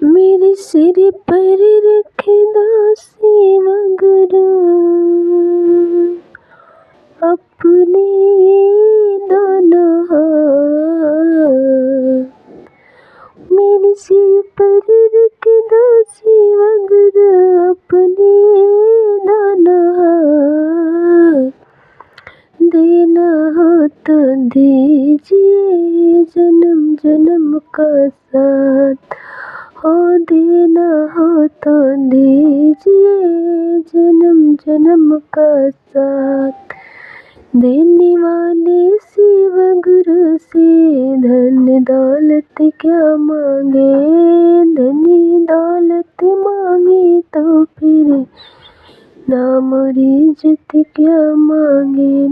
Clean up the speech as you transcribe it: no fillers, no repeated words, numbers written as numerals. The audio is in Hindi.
मेरे सिर पर रखे दासी वगैरह अपने दोनों हाथ। मेरे सिर पर रखे दासी वगैरह अपने दोनों हाथ। देना हो तो दीजिए जन्म जन्म का साथ। हो देना हो तो दीजिए जन्म जन्म का साथ। देने वाले शिव गुरु से धन दौलत क्या मांगे। धनी दौलत मांगे तो फिर नाम और इज्जत क्या मांगे।